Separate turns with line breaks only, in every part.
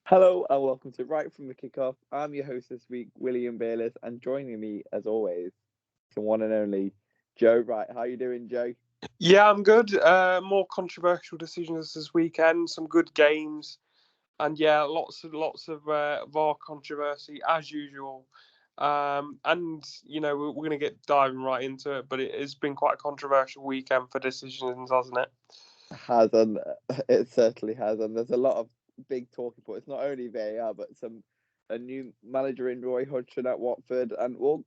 Hello and welcome to Right from the Kickoff. I'm your host this week, William Bayless, and joining me, as always, the one and only Joe Wright. How you doing, Joe?
Yeah, I'm good. More controversial decisions this weekend, some good games, and yeah, lots of VAR controversy as usual. And we're going to get diving right into it, but it has been quite a controversial weekend for decisions, hasn't it?
Has and it certainly has, and there's a lot of big talking points. Not only VAR, but a new manager in Roy Hodgson at Watford, and we'll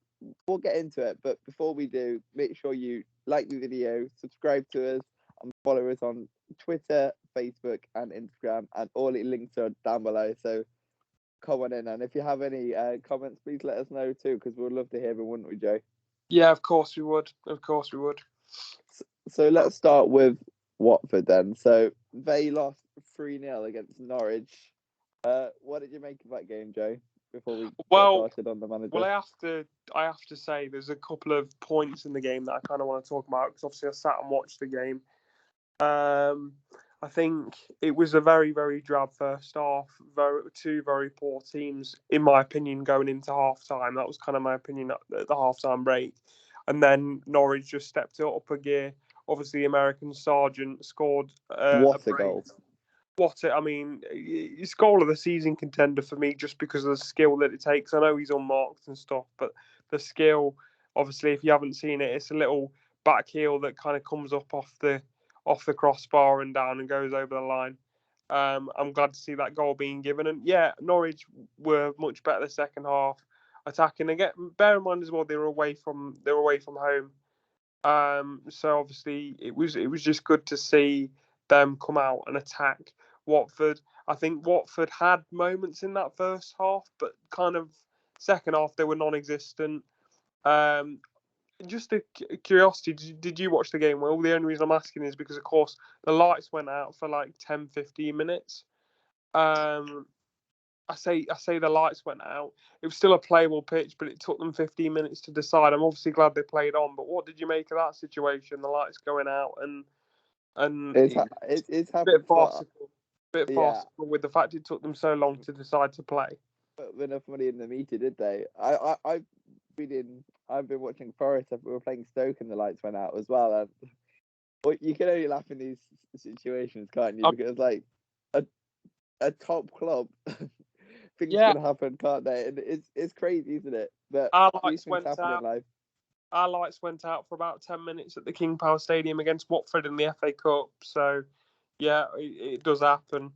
get into it. But before we do, make sure you like the video, subscribe to us, and follow us on Twitter, Facebook, and Instagram, and all the links are down below. So come on in, and if you have any comments, please let us know too, because we'd love to hear them, wouldn't we, Joe?
Yeah, of course we would. Of course we would.
So let's start with Watford then. So they lost 3-0 against Norwich. What did you make of that game, Joe? Before we get started on the manager.
Well, I have to say there's a couple of points in the game that I kind of want to talk about because obviously I sat and watched the game. I think it was a very, very drab first half. Two very poor teams, in my opinion, going into half time. That was kind of my opinion at the half time break. And then Norwich just stepped it up a gear. Obviously, the American Sargent scored
what a goal.
I mean, it's goal of the season contender for me just because of the skill that it takes. I know he's unmarked and stuff, but the skill, obviously, if you haven't seen it, it's a little back heel that kind of comes up off the crossbar and down and goes over the line. I'm glad to see that goal being given. And yeah, Norwich were much better the second half attacking. Again, bear in mind as well they were away from home. So obviously it was just good to see them come out and attack Watford. I think Watford had moments in that first half, but kind of second half they were non-existent. Just a curiosity, did you watch the game? Well, the only reason I'm asking is because, of course, the lights went out for like 10, 15 minutes. I say the lights went out. It was still a playable pitch, but it took them 15 minutes to decide. I'm obviously glad they played on, but what did you make of that situation? The lights going out and
it's happened.
Bit farcical with the fact it took them so long to decide to play.
But enough money in the meter, did they? I've been watching Forest. We were playing Stoke, and the lights went out as well. And well, you can only laugh in these situations, can't you? Because like a top club, things can happen, can't they? And it's crazy, isn't it? But
our lights went out. Our lights went out for about 10 minutes at the King Power Stadium against Watford in the FA Cup. So yeah, it does happen.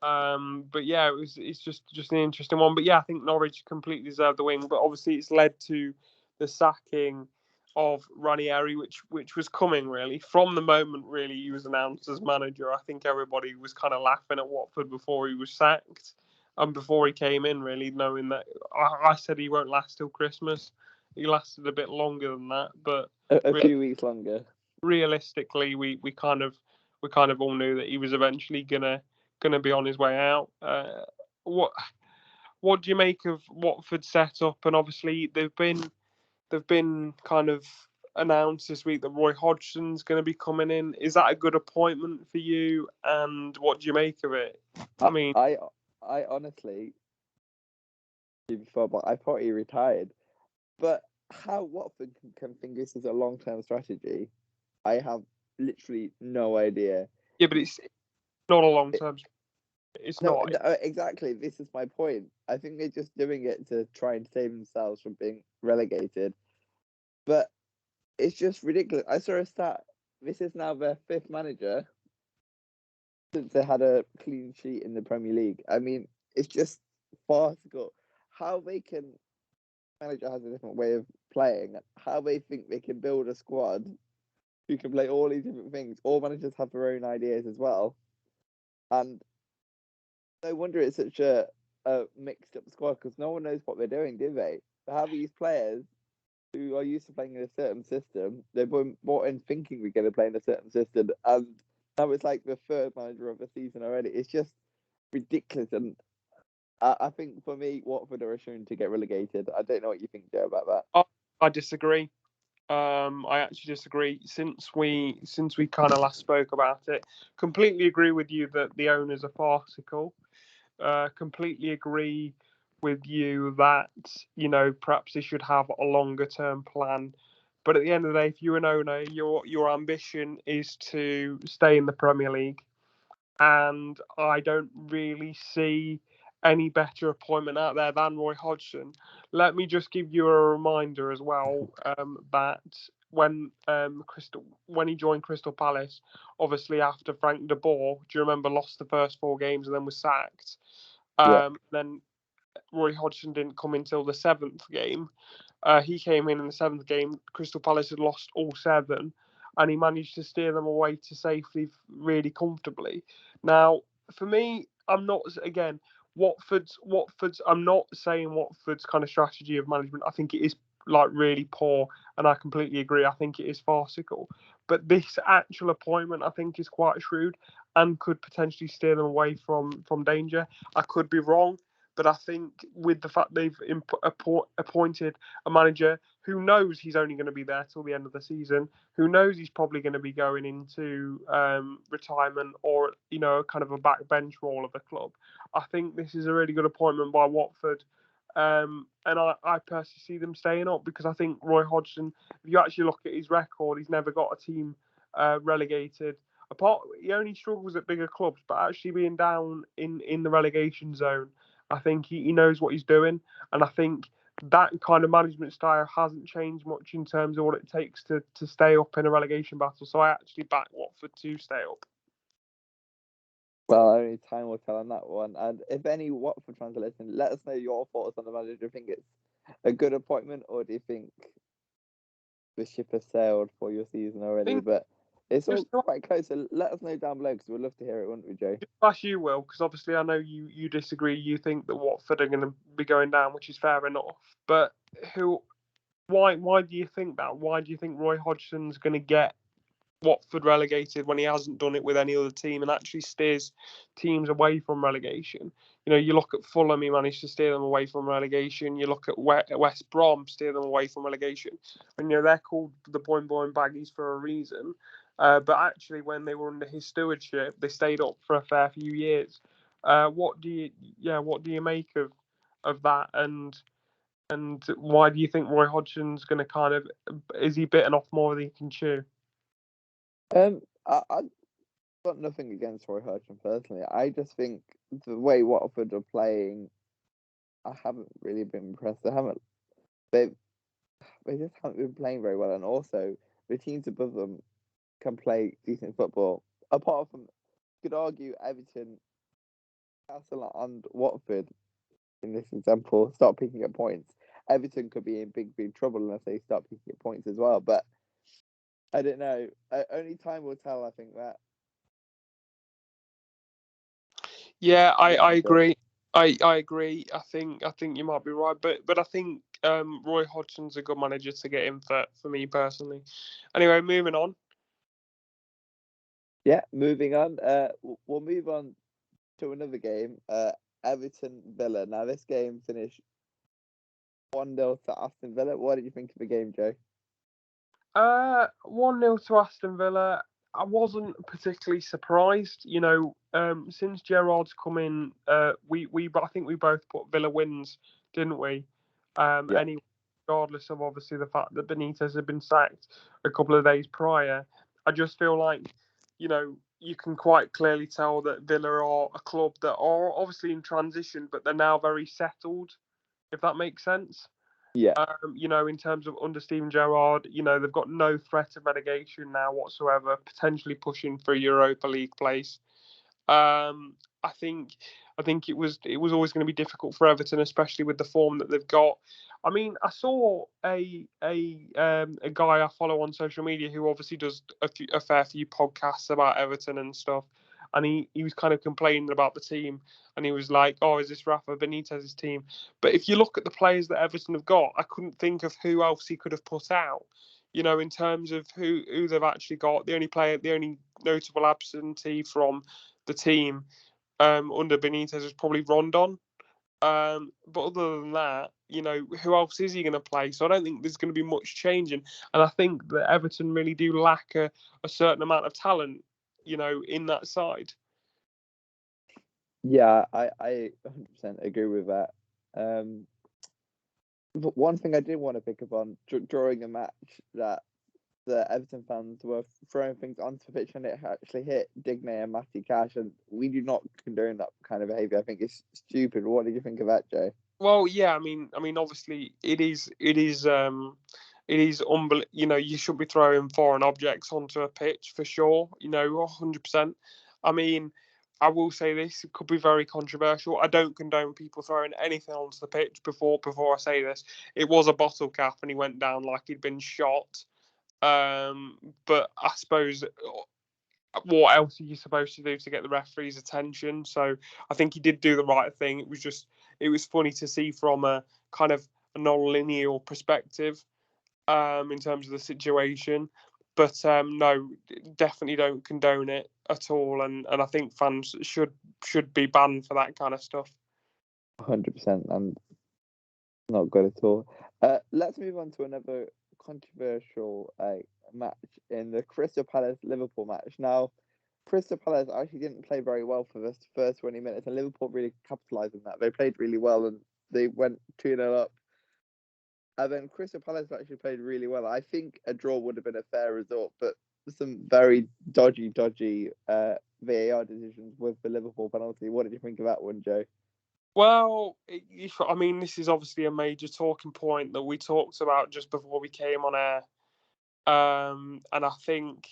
But yeah, it's just an interesting one. But yeah, I think Norwich completely deserved the win. But obviously, it's led to the sacking of Ranieri, which was coming really from the moment really he was announced as manager. I think everybody was kind of laughing at Watford before he was sacked and before he came in, really knowing that I said he won't last till Christmas. He lasted a bit longer than that, but
a few weeks longer.
Realistically, we kind of all knew that he was eventually gonna be on his way out. What do you make of Watford setup? And obviously they've been kind of announced this week that Roy Hodgson's going to be coming in. Is that a good appointment for you? And what do you make of it? I mean,
I honestly, before, but I thought he retired. But how Watford can think this is a long-term strategy, I have literally no idea.
Yeah, but it's not a long-term. It's not.
No, exactly. This is my point. I think they're just doing it to try and save themselves from being relegated. But it's just ridiculous. I saw a stat. This is now their 5th manager since they had a clean sheet in the Premier League. I mean, it's just farcical. How they can, manager has a different way of playing. How they think they can build a squad who can play all these different things. All managers have their own ideas as well. And no wonder it's such a mixed up squad because no one knows what they're doing, do they? They have these players who are used to playing in a certain system. They're brought in thinking we're going to play in a certain system, and now it's like the 3rd manager of the season already. It's just ridiculous, and I think for me, Watford are assumed to get relegated. I don't know what you think, Joe, about that.
I disagree. I actually disagree. Since we kind of last spoke about it, completely agree with you that the owners are farcical. completely agree with you that, perhaps they should have a longer term plan. But at the end of the day, if you're an owner, your ambition is to stay in the Premier League. And I don't really see any better appointment out there than Roy Hodgson. Let me just give you a reminder as well, that when he joined Crystal Palace, obviously after Frank de Boer, do you remember, lost the first 4 games and then was sacked? Then Roy Hodgson didn't come until the 7th game. He came in the 7th game. Crystal Palace had lost all 7, and he managed to steer them away to safety really comfortably. Now, for me, I'm not, again, Watford's. I'm not saying Watford's kind of strategy of management. I think it is like really poor, and I completely agree. I think it is farcical. But this actual appointment, I think, is quite shrewd and could potentially steer them away from danger. I could be wrong, but I think with the fact they've appointed a manager who knows he's only going to be there till the end of the season, who knows he's probably going to be going into retirement or, kind of a backbench role of the club, I think this is a really good appointment by Watford. And I personally see them staying up because I think Roy Hodgson, if you actually look at his record, he's never got a team relegated. He only struggles at bigger clubs, but actually being down in the relegation zone, I think he knows what he's doing. And I think that kind of management style hasn't changed much in terms of what it takes to stay up in a relegation battle. So I actually back Watford to stay up.
Well, only time will tell on that one. And if any Watford fans are listening, let us know your thoughts on the manager. Do you think it's a good appointment, or do you think the ship has sailed for your season already? But it's all quite close, so let us know down below because we'd love to hear it, wouldn't we, Joe?
As you will, because obviously I know you disagree. You think that Watford are going to be going down, which is fair enough. But why do you think that? Why do you think Roy Hodgson's going to get Watford relegated when he hasn't done it with any other team and actually steers teams away from relegation? You look at Fulham, he managed to steer them away from relegation. You look at West Brom, steer them away from relegation. And, they're called the Boing Boing Baggies for a reason. But actually, when they were under his stewardship, they stayed up for a fair few years. What do you make of that? And why do you think Roy Hodgson's going to is he bitten off more than he can chew?
I've got nothing against Roy Hodgson personally. I just think the way Watford are playing, I haven't really been impressed. They just haven't been playing very well, and also the teams above them can play decent football. Apart from, you could argue Everton, Newcastle, and Watford in this example start picking up points. Everton could be in big trouble unless they start picking up points as well. But I don't know. Only time will tell. I think that.
Yeah, I agree. I agree. I think you might be right, but I think Roy Hodgson's a good manager to get in for me personally. Anyway, moving on.
Yeah, moving on. We'll move on to another game. Everton Villa. Now this game finished 1-0 to Aston Villa. What did you think of the game, Joe?
1-0 to Aston Villa. I wasn't particularly surprised. Since Gerrard's come in, I think we both put Villa wins, didn't we?
Yeah.
Anyway, regardless of obviously the fact that Benitez had been sacked a couple of days prior, I just feel like, you can quite clearly tell that Villa are a club that are obviously in transition, but they're now very settled, if that makes sense.
Yeah.
In terms of under Steven Gerrard, they've got no threat of relegation now whatsoever, potentially pushing for a Europa League place. I think it was always going to be difficult for Everton, especially with the form that they've got. I mean, I saw a guy I follow on social media who obviously does a fair few podcasts about Everton and stuff, and he was kind of complaining about the team, and he was like, "Oh, is this Rafa Benitez's team?" But if you look at the players that Everton have got, I couldn't think of who else he could have put out. In terms of who they've actually got, the only notable absentee from the team under Benitez was probably Rondon. But other than that, who else is he going to play? So I don't think there's going to be much changing. And I think that Everton really do lack a certain amount of talent, in that side.
Yeah, I 100% agree with that. But one thing I did want to pick up on during a match that the Everton fans were throwing things onto the pitch and it actually hit Digne and Matty Cash, and we do not condone that kind of behaviour. I think it's stupid. What did you think of that, Joe?
Well, yeah, I mean, obviously, it is unbelievable. You know, you should be throwing foreign objects onto a pitch for sure. You know, 100%. I mean, I will say this: it could be very controversial. I don't condone people throwing anything onto the pitch. Before I say this, it was a bottle cap, and he went down like he'd been shot. But I suppose what else are you supposed to do to get the referee's attention? So I think he did do the right thing. It was funny to see from a kind of a non-linear perspective in terms of the situation. But no, definitely don't condone it at all, and I think fans should be banned for that kind of stuff.
100%, and not good at all. Let's move on to another controversial match in the Crystal Palace Liverpool match. Now, Crystal Palace actually didn't play very well for the first 20 minutes, and Liverpool really capitalised on that. They played really well, and they went 2-0 up. And then Crystal Palace actually played really well. I think a draw would have been a fair result, but some very dodgy VAR decisions with the Liverpool penalty. What did you think of that one, Joe?
Well, I mean, this is obviously a major talking point that we talked about just before we came on air. And I think,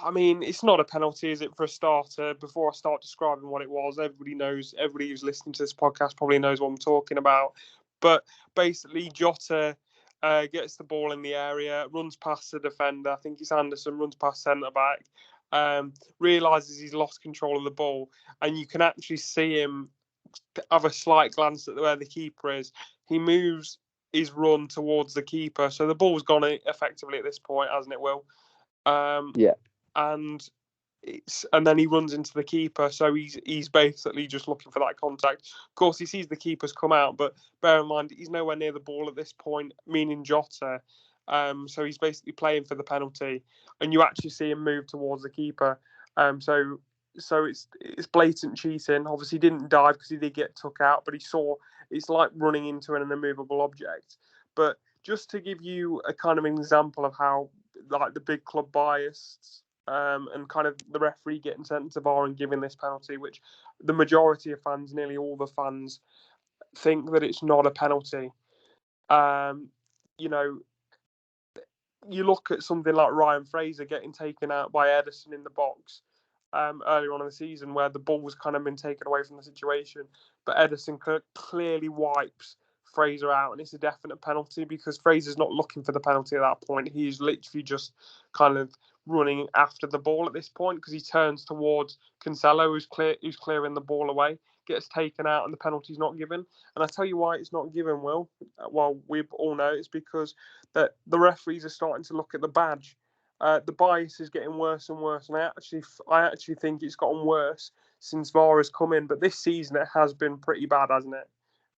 I mean, it's not a penalty, is it, for a starter? Before I start describing what it was, everybody who's listening to this podcast probably knows what I'm talking about. But basically, Jota gets the ball in the area, runs past the defender. I think it's Anderson, runs past centre back, realises he's lost control of the ball, and you can actually see him have a slight glance at where the keeper is. He moves his run towards the keeper, so the ball's gone effectively at this point, hasn't it, Will? Um,
Yeah.
and then he runs into the keeper, so he's basically just looking for that contact. Of course, he sees the keeper's come out, but bear in mind he's nowhere near the ball at this point, meaning Jota. So he's basically playing for the penalty, and you actually see him move towards the keeper. So it's blatant cheating. Obviously, he didn't dive because he did get took out, but he saw it's like running into an immovable object. But just to give you a kind of example of how like the big club bias and kind of the referee getting sent to VAR and giving this penalty, which the majority of fans, nearly all the fans, think that it's not a penalty. You know, you look at something like Ryan Fraser getting taken out by Ederson in the box earlier on in the season, where the ball was kind of been taken away from the situation, but Ederson clearly wipes Fraser out, and it's a definite penalty because Fraser's not looking for the penalty at that point. He's literally just kind of running after the ball at this point because he turns towards Cancelo, who's clearing the ball away, gets taken out, and the penalty's not given. And I tell you why it's not given, Will. Well, we all know it's because that the referees are starting to look at the badge. The bias is getting worse and worse, and I actually think it's gotten worse since VAR has come in. But this season it has been pretty bad, hasn't it?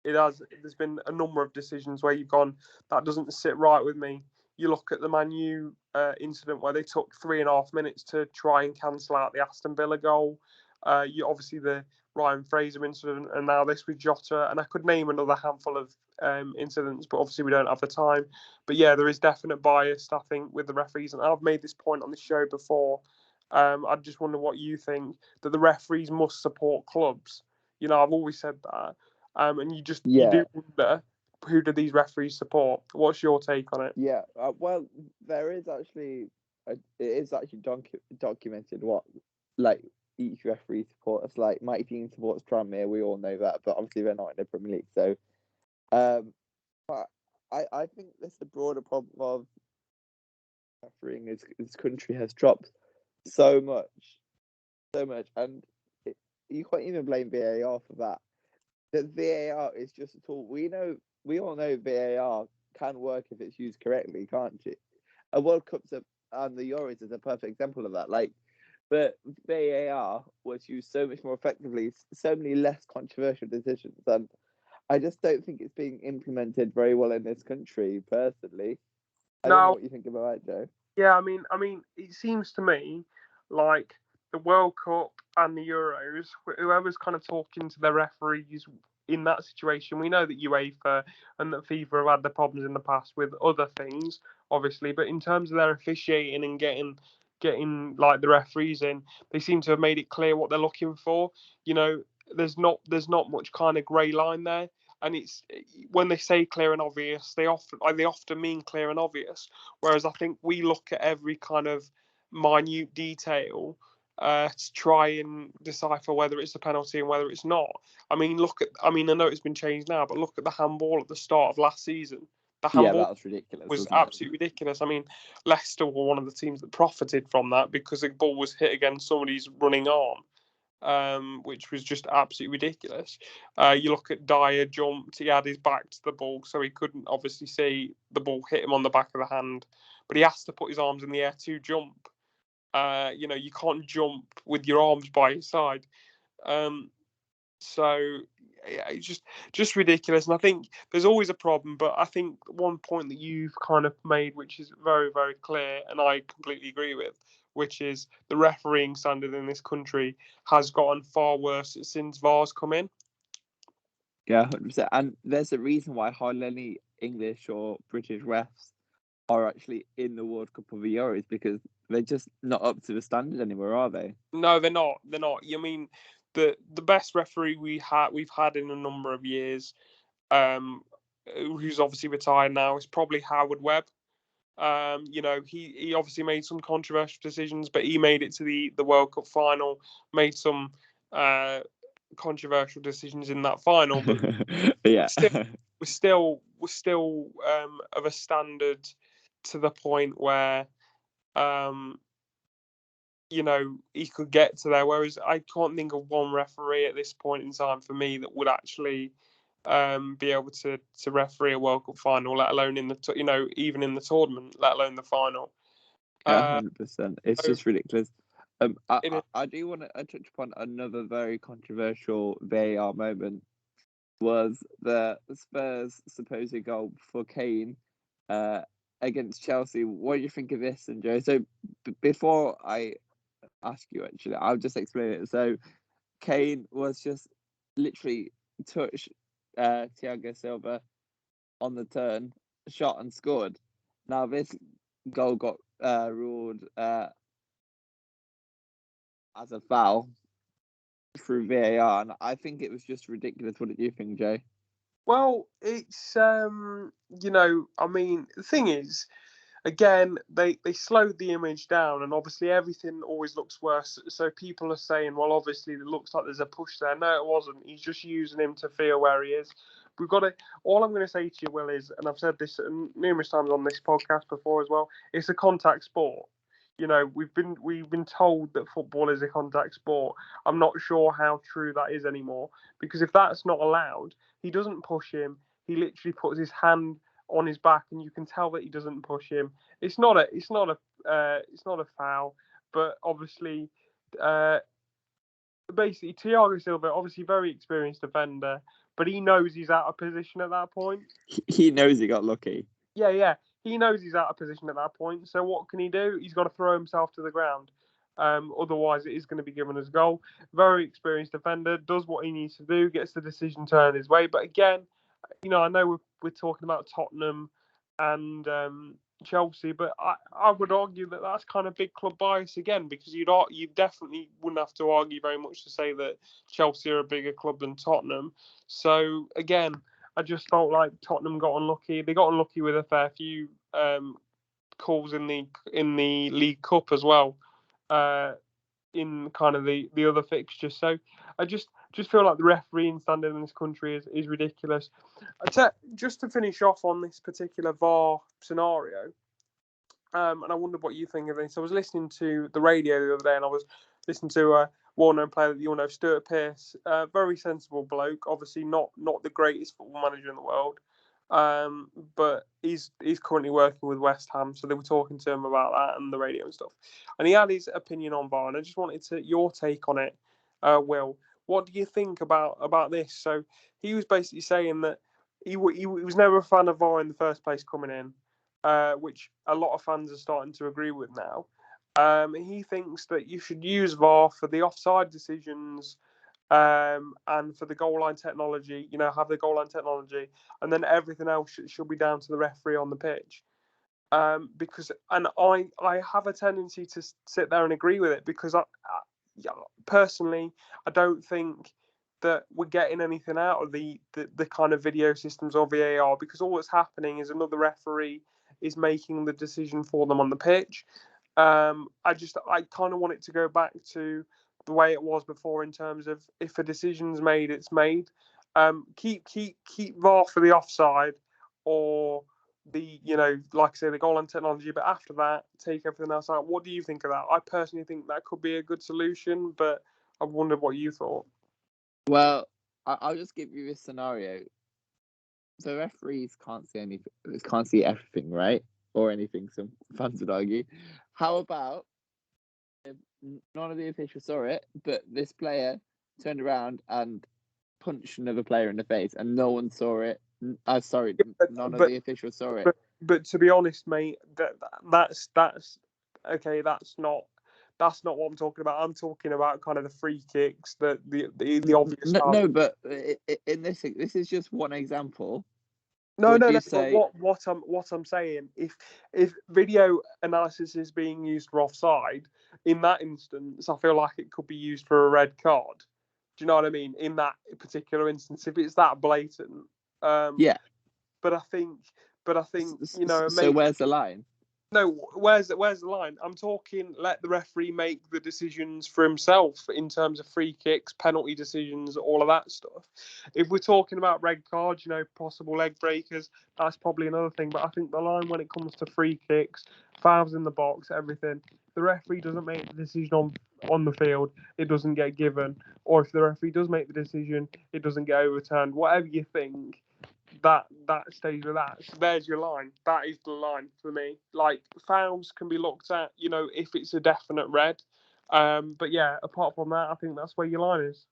It has. There's been a number of decisions where you've gone, that doesn't sit right with me. You look at the Man U incident where they took 3.5 minutes to try and cancel out the Aston Villa goal. You obviously the Ryan Fraser incident, and now this with Jota, and I could name another handful of incidents, but obviously we don't have the time. But yeah, there is definite bias, I think, with the referees, and I've made this point on the show before. I just wonder what you think, that the referees must support clubs. You know, I've always said that, and you
Yeah.
do wonder, who do these referees support? What's your take on it?
Yeah. Well, there is actually it is actually documented what like each referee supports. Like Mike Dean supports Tranmere, we all know that, but obviously they're not in the Premier League. So, but I think there's a broader problem of refereeing. This country has dropped so much, and you can't even blame VAR for that. The VAR is just a tool. We all know VAR can work if it's used correctly, can't it? A World Cup and the Euros is a perfect example of that. Like, but VAR was used so much more effectively, so many less controversial decisions, and I just don't think it's being implemented very well in this country. Personally, I don't know
Now,
what you think about that, Joe.
yeah, I mean, it seems to me like the World Cup and the Euros, whoever's kind of talking to their referees in that situation, we know that UEFA and that FIFA have had the problems in the past with other things, obviously, but in terms of their officiating and getting like the referees in, they seem to have made it clear what they're looking for. You know, there's not much kind of grey line there. And it's when they say clear and obvious, they often mean clear and obvious. Whereas I think we look at every kind of minute detail to try and decipher whether it's a penalty and whether it's not. I mean, I know it's been changed now, but look at the handball at the start of last season. The
Yeah,
handball
that was ridiculous.
was
Wasn't it?
absolutely ridiculous. I mean, Leicester were one of the teams that profited from that because the ball was hit against somebody's running arm, which was just absolutely ridiculous. You look at Dyer jumped, he had his back to the ball, so he couldn't obviously see the ball hit him on the back of the hand, but he has to put his arms in the air to jump. You can't jump with your arms by your side. So yeah, it's just ridiculous. And I think there's always a problem, but I think one point that you've kind of made, which is very, very clear, and I completely agree with, which is the refereeing standard in this country has gotten far worse since VAR's come in.
Yeah, 100%. And there's a reason why hardly any English or British refs are actually in the World Cup of the Euros, because they're just not up to the standard anymore, are they?
No, they're not. They're not. I mean, the best referee we've had in a number of years, who's obviously retired now, is probably Howard Webb. He obviously made some controversial decisions, but he made it to the World Cup final, made some controversial decisions in that final, but
yeah,
we're still of a standard to the point where he could get to there. Whereas I can't think of one referee at this point in time for me that would actually be able to referee a World Cup final, let alone even in the tournament, let alone the final.
100%. It's
So
just ridiculous.
it is.
I do want to touch upon another very controversial VAR moment. Was the Spurs' supposed goal for Kane against Chelsea? What do you think of this, and Joe? So before I ask you, actually, I'll just explain it. So Kane was just literally touched Thiago Silva on the turn, shot and scored. Now this goal got ruled as a foul through VAR, and I think it was just ridiculous. What did you think, Jay?
Well, it's I mean, the thing is, again, they slowed the image down, and obviously everything always looks worse. So people are saying, well, obviously it looks like there's a push there. No, it wasn't. He's just using him to feel where he is. We've got to. All I'm going to say to you, Will, is, and I've said this numerous times on this podcast before as well, it's a contact sport. We've been told that football is a contact sport. I'm not sure how true that is anymore, because if that's not allowed, he doesn't push him. He literally puts his hand on his back, and you can tell that he doesn't push him. It's not a foul, but obviously, basically, Thiago Silva, obviously very experienced defender, but he knows he's out of position at that point.
He knows he got lucky.
Yeah, he knows he's out of position at that point. So what can he do? He's got to throw himself to the ground. Otherwise, it is going to be given as a goal. Very experienced defender, does what he needs to do, gets the decision turned his way. But again, I know we're talking about Tottenham and Chelsea, but I would argue that that's kind of big club bias again, because you definitely wouldn't have to argue very much to say that Chelsea are a bigger club than Tottenham. So again, I just felt like Tottenham got unlucky. They got unlucky with a fair few calls in the League Cup as well, in kind of the other fixtures. So I just feel like the refereeing standard in this country is ridiculous. Just to finish off on this particular VAR scenario, and I wonder what you think of this. I was listening to the radio the other day, and I was listening to a well-known player that you'll know, Stuart Pearce, very sensible bloke. Obviously, not the greatest football manager in the world, but he's currently working with West Ham, so they were talking to him about that and the radio and stuff. And he had his opinion on VAR, and I just wanted your take on it, Will. What do you think about this? So he was basically saying that he was never a fan of VAR in the first place coming in, which a lot of fans are starting to agree with now. He thinks that you should use VAR for the offside decisions, and for the goal line technology. Have the goal line technology, and then everything else should be down to the referee on the pitch. Because I have a tendency to sit there and agree with it, because personally, I don't think that we're getting anything out of the kind of video systems or VAR, because all that's happening is another referee is making the decision for them on the pitch. I kind of want it to go back to the way it was before, in terms of, if a decision's made, it's made. Keep VAR for the offside, or like I say, the goal line technology, but after that, take everything else out. What do you think of that? I personally think that could be a good solution, but I wondered what you thought.
Well, I'll just give you this scenario. So referees can't see everything, right? Or anything, some fans would argue. How about if none of the officials saw it, but this player turned around and punched another player in the face, and no one saw it? None of the officials saw it.
But to be honest, mate, that's okay. That's not what I'm talking about. I'm talking about kind of the free kicks, the obvious.
No, but in this is just one example.
No. But what I'm saying, if video analysis is being used for offside, in that instance, I feel like it could be used for a red card. Do you know what I mean? In that particular instance, if it's that blatant.
Yeah.
But I think
So where's the line?
No, where's the line? I'm talking, let the referee make the decisions for himself in terms of free kicks, penalty decisions, all of that stuff. If we're talking about red cards, possible leg breakers, that's probably another thing. But I think the line when it comes to free kicks, fouls in the box, everything, the referee doesn't make the decision on the field, it doesn't get given. Or if the referee does make the decision, it doesn't get overturned. Whatever you think, that stays with that. So there's your line. That is the line for me. Like, fouls can be looked at, if it's a definite red. But yeah, apart from that, I think that's where your line is.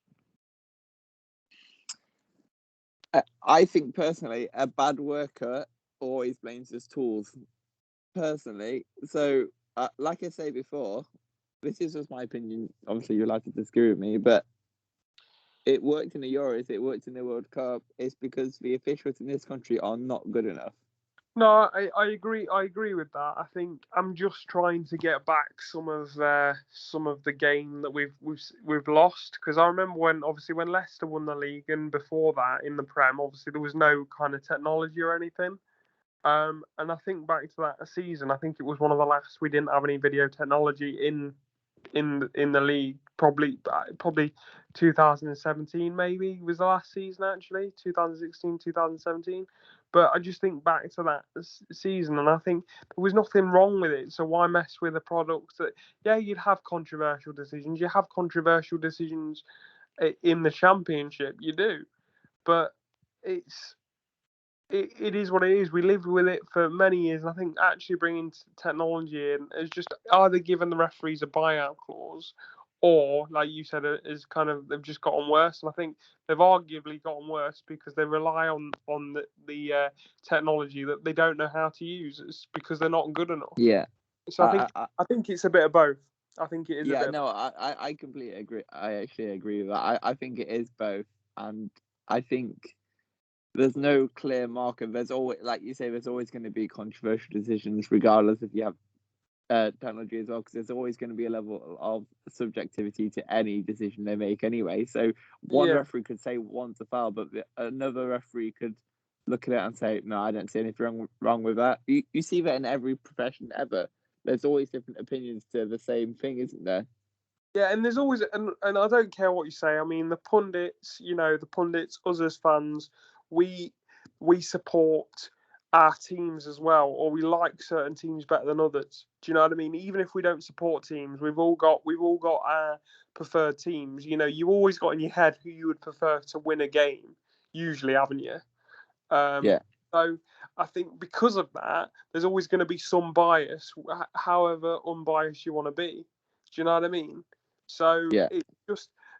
I think personally, a bad worker always blames his tools. Personally, so like I say before, this is just my opinion. Obviously, you're allowed to disagree with me, but it worked in the Euros, it worked in the World Cup. It's because the officials in this country are not good enough.
No, I agree. I agree with that. I think I'm just trying to get back some of the game that we've lost, because I remember when Leicester won the league, and before that in the Prem, obviously there was no kind of technology or anything. And I think back to that season, I think it was one of the last we didn't have any video technology in the league. Probably 2017 maybe was the last season, actually 2016, 2017. But I just think back to that season, and I think there was nothing wrong with it. So why mess with a product that, yeah, you'd have controversial decisions. You have controversial decisions in the Championship, you do, but it is what it is. We lived with it for many years, and I think actually bringing technology in has just either given the referees a buyout clause, or, like you said, is kind of, they've just gotten worse. And I think they've arguably gotten worse because they rely on the technology that they don't know how to use. It's because they're not good enough.
Yeah.
So I think it's a bit of both. I think it is.
Yeah.
A bit
No, I completely agree. I actually agree with that. I think it is both, and I think there's no clear marker. There's always, like you say, there's always going to be controversial decisions, regardless if you have technology as well, because there's always going to be a level of subjectivity to any decision they make anyway. So one referee could say one's a foul, but another referee could look at it and say, no, I don't see anything wrong with that. You see that in every profession ever. There's always different opinions to the same thing, isn't there?
Yeah, and there's always, and I don't care what you say. I mean, the pundits, us as fans, we support our teams as well, or we like certain teams better than others. Do you know what I mean? Even if we don't support teams, we've all got our preferred teams. You always got in your head who you would prefer to win a game, usually, haven't you?
Yeah.
So I think because of that, there's always going to be some bias, however unbiased you want to be. Do you know what I mean? So
Yeah.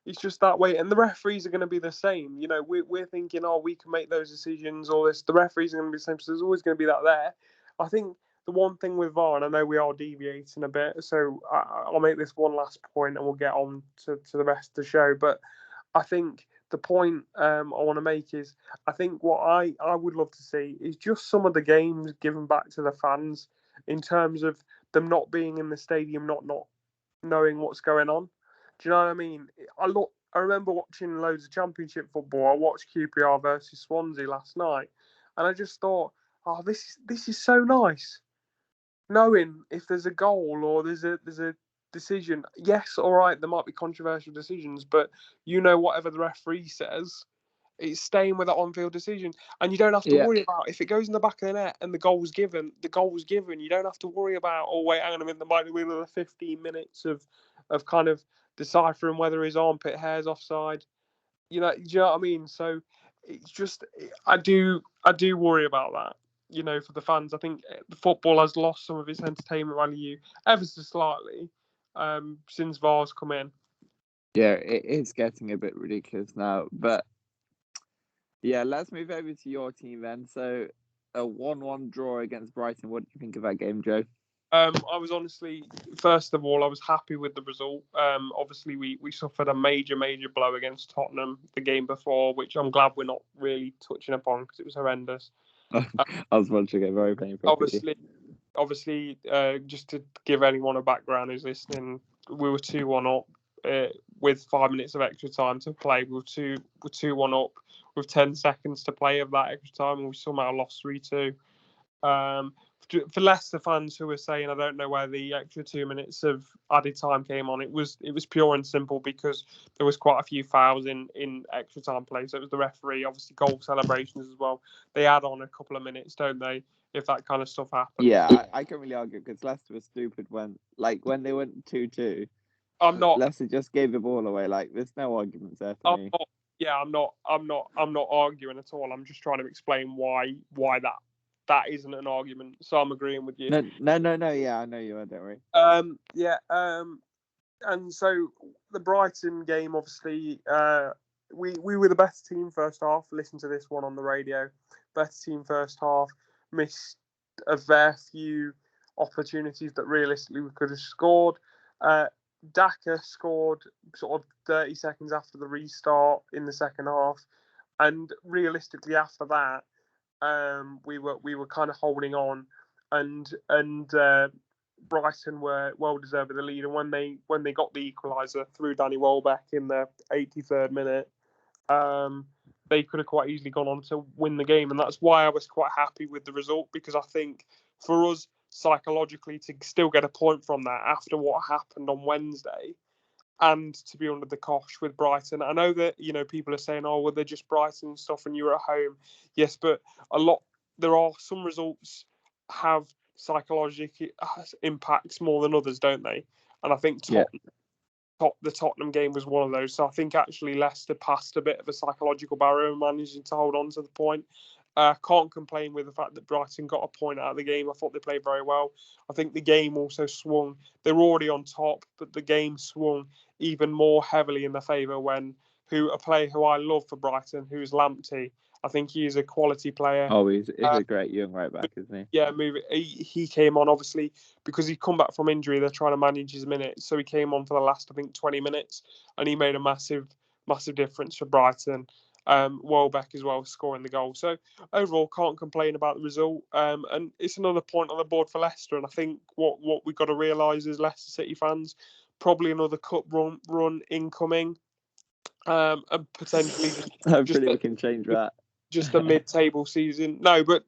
it's just that way, and the referees are going to be the same. We're thinking, oh, we can make those decisions, or this. The referees are going to be the same. So there's always going to be that there. I think the one thing with VAR, and I know we are deviating a bit, so I'll make this one last point and we'll get on to the rest of the show. But I think the point I want to make is, I think what I would love to see is just some of the games given back to the fans, in terms of them not being in the stadium, not knowing what's going on. Do you know what I mean? I remember watching loads of Championship football. I watched QPR versus Swansea last night, and I just thought, oh, this is so nice, knowing if there's a goal or there's a decision. Yes, all right, there might be controversial decisions, but whatever the referee says, it's staying with that on-field decision, and you don't have to worry about if it goes in the back of the net and the goal's given. The goal's given. You don't have to worry about, oh wait, hang on a minute, there might be another 15 minutes of kind of deciphering whether his armpit hair's offside. Do you know what I mean? So it's just, I do worry about that. For the fans, I think the football has lost some of its entertainment value ever so slightly since VAR's come in.
Yeah, it is getting a bit ridiculous now. But yeah, let's move over to your team then. So a 1-1 draw against Brighton. What do you think of that game, Joe?
I was honestly, first of all, I was happy with the result. Obviously, we suffered a major blow against Tottenham the game before, which I'm glad we're not really touching upon because it was horrendous.
I was watching it, very painful.
Obviously, just to give anyone a background who's listening, we were 2-1 up with 5 minutes of extra time to play. We were 2-1 up with 10 seconds to play of that extra time, and we somehow lost 3-2. For Leicester fans who were saying, I don't know where the extra 2 minutes of added time came on, it was pure and simple because there was quite a few fouls in extra time play. So it was the referee, obviously goal celebrations as well. They add on a couple of minutes, don't they, if that kind of stuff happens?
Yeah, I can't really argue because Leicester was stupid when they went 2-2. Leicester just gave the ball away. There's no arguments there for me.
I'm not arguing at all. I'm just trying to explain why that isn't an argument. So I'm agreeing with you.
No. Yeah, I know you are. Don't worry.
And so the Brighton game, obviously, we were the better team first half. Listen to this one on the radio. Better team first half. Missed a fair few opportunities that realistically we could have scored. Daka scored sort of 30 seconds after the restart in the second half, and realistically after that, we were kind of holding on, and Brighton were well deserved of the lead. And when they got the equaliser through Danny Welbeck in the 83rd minute, they could have quite easily gone on to win the game. And that's why I was quite happy with the result, because I think for us psychologically to still get a point from that after what happened on Wednesday, and to be under the cosh with Brighton. I know that people are saying, oh well, they're just Brighton and stuff and you're at home. Yes, but there are some results have psychological impacts more than others, don't they? And I think the Tottenham game was one of those. So I think actually Leicester passed a bit of a psychological barrier and managing to hold on to the point. Can't complain with the fact that Brighton got a point out of the game. I thought they played very well. I think the game also swung. They were already on top, but the game swung even more heavily in their favour when a player who I love for Brighton, who's Lamptey. I think he is a quality player.
Oh, he's a great young right back, isn't he?
Yeah, he came on, obviously, because he'd come back from injury. They're trying to manage his minutes. So he came on for the last, I think, 20 minutes, and he made a massive difference for Brighton. Welbeck as well, scoring the goal. So overall, can't complain about the result. And it's another point on the board for Leicester. And I think what we've got to realise is Leicester City fans, probably another cup run incoming. And potentially
hopefully we can change that.
Just a mid-table season. No, but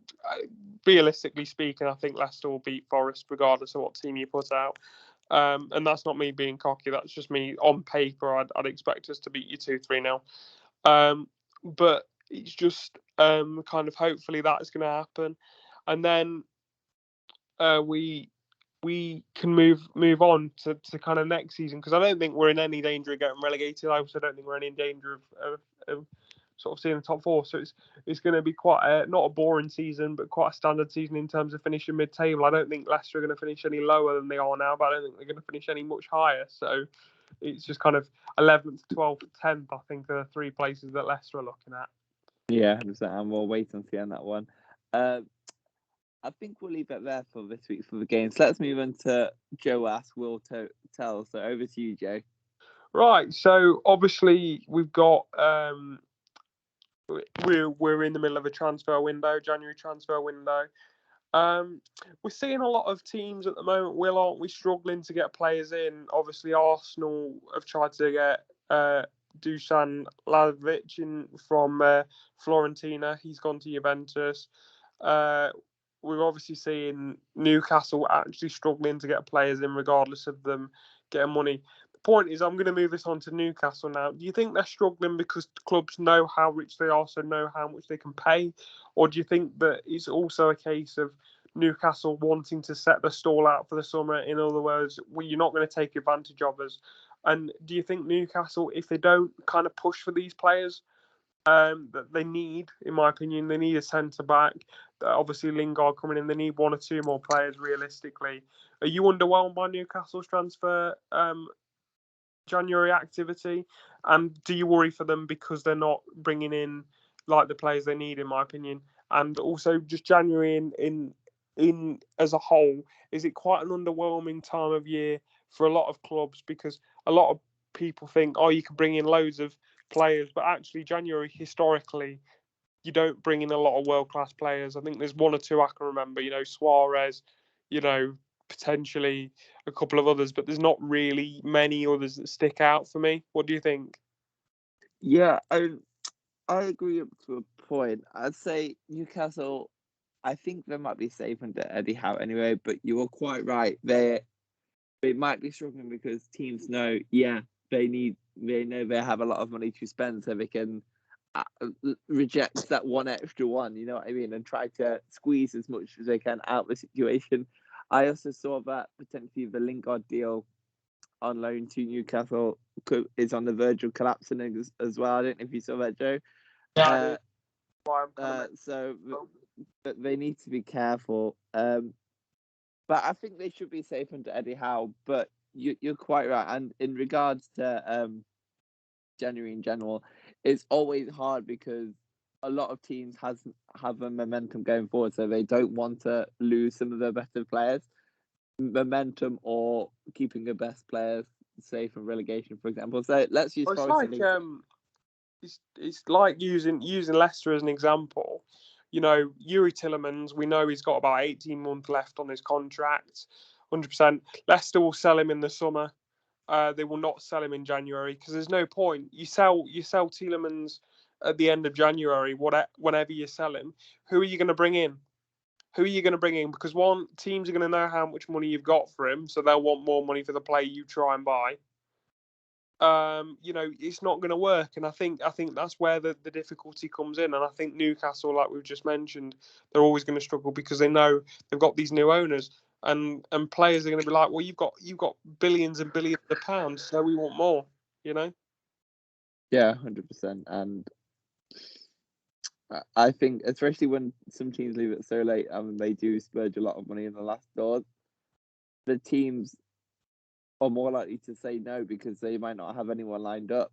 realistically speaking, I think Leicester will beat Forest regardless of what team you put out. And that's not me being cocky. That's just me on paper. I'd expect us to beat you 2-3-0. But it's just kind of hopefully that is going to happen, and then we can move on to kind of next season, because I don't think we're in any danger of getting relegated. I also don't think we're in any danger of sort of seeing the top four. So it's going to be quite not a boring season, but quite a standard season in terms of finishing mid-table. I don't think Leicester are going to finish any lower than they are now, but I don't think they're going to finish any much higher. So it's just kind of 11th, 12th, 10th, I think, are the three places that Leicester are looking at.
Yeah, 100%. And we'll wait and see on that one. I think we'll leave it there for this week for the games. Let's move on to Joe Ask, Will Tell. So over to you, Joe.
Right. So obviously we've got we're in the middle of a transfer window, January transfer window. We're seeing a lot of teams at the moment, Will, aren't we, struggling to get players in? Obviously, Arsenal have tried to get Dusan Lajovic in from Fiorentina. He's gone to Juventus. We're obviously seeing Newcastle actually struggling to get players in, regardless of them getting money. The point is, I'm going to move this on to Newcastle now. Do you think they're struggling because clubs know how rich they are, so know how much they can pay? Or do you think that it's also a case of Newcastle wanting to set the stall out for the summer? In other words, you're not going to take advantage of us. And do you think Newcastle, if they don't kind of push for these players that they need, in my opinion, they need a centre back. Obviously, Lingard coming in, they need one or two more players realistically. Are you underwhelmed by Newcastle's transfer January activity? And do you worry for them because they're not bringing in like the players they need, in my opinion? And also, just January in as a whole, is it quite an underwhelming time of year for a lot of clubs? Because a lot of people think, oh, you can bring in loads of players, but actually January historically you don't bring in a lot of world-class players. I think there's one or two I can remember, Suarez, potentially a couple of others, but there's not really many others that stick out for me. What do you think?
Yeah, I agree up to a point. I'd say Newcastle, I think they might be safe under Eddie Howe anyway, but you are quite right. They might be struggling because teams know, they know they have a lot of money to spend, so they can reject that one extra one, you know what I mean, and try to squeeze as much as they can out of the situation. I also saw that potentially the Lingard deal on loan to Newcastle is on the verge of collapsing as well. I don't know if you saw that, Joe.
Yeah,
so they need to be careful. But I think they should be safe under Eddie Howe. But you're quite right. And in regards to January in general, it's always hard because a lot of teams have a momentum going forward, so they don't want to lose some of their better players. Momentum or keeping the best players safe from relegation, for example. So let's use
it's like using Leicester as an example. Yuri Tillemans, we know he's got about 18 months left on his contract. 100%. Leicester will sell him in the summer. They will not sell him in January because there's no point. You sell Tielemans at the end of January, whenever you sell him. Who are you going to bring in? Because one, teams are going to know how much money you've got for him, so they'll want more money for the player you try and buy. It's not going to work, and I think that's where the difficulty comes in. And I think Newcastle, like we've just mentioned, they're always going to struggle because they know they've got these new owners, and players are going to be like, well, you've got billions and billions of pounds, so we want more.
Yeah, 100%. And I think, especially when some teams leave it so late, they do splurge a lot of money in the last doors. The teams are more likely to say no because they might not have anyone lined up.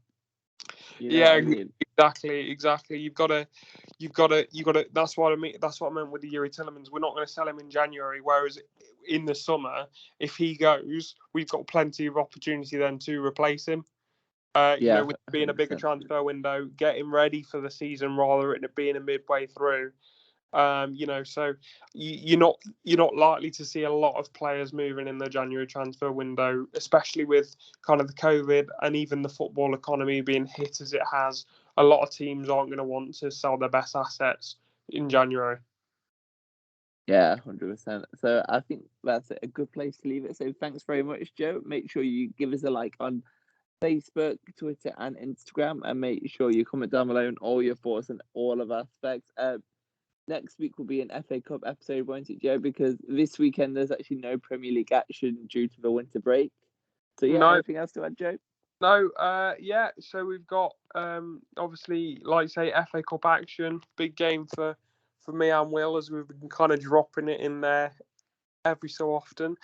You know what I mean?
Exactly. You've got to. That's what I mean. That's what I meant with the Yuri Tillemans. We're not going to sell him in January. Whereas in the summer, if he goes, we've got plenty of opportunity then to replace him. With being a bigger transfer window, get him ready for the season rather than it being a midway through. So you're not likely to see a lot of players moving in the January transfer window, especially with kind of the COVID and even the football economy being hit as it has. A lot of teams aren't going to want to sell their best assets in January.
Yeah, 100%. So I think that's a good place to leave it. So thanks very much, Joe. Make sure you give us a like on Facebook, Twitter, and Instagram, and make sure you comment down below on all your thoughts on all of aspects. Next week will be an FA Cup episode, won't it, Joe? Because this weekend there's actually no Premier League action due to the winter break. So anything else to add, Joe?
No, so we've got obviously, like say, FA Cup action, big game for me and Will, as we've been kind of dropping it in there every so often.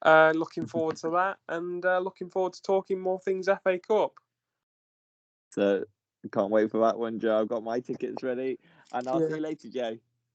Looking forward to that, and looking forward to talking more things FA Cup.
So I can't wait for that one, Joe. I've got my tickets ready, and I'll see you later, Joe.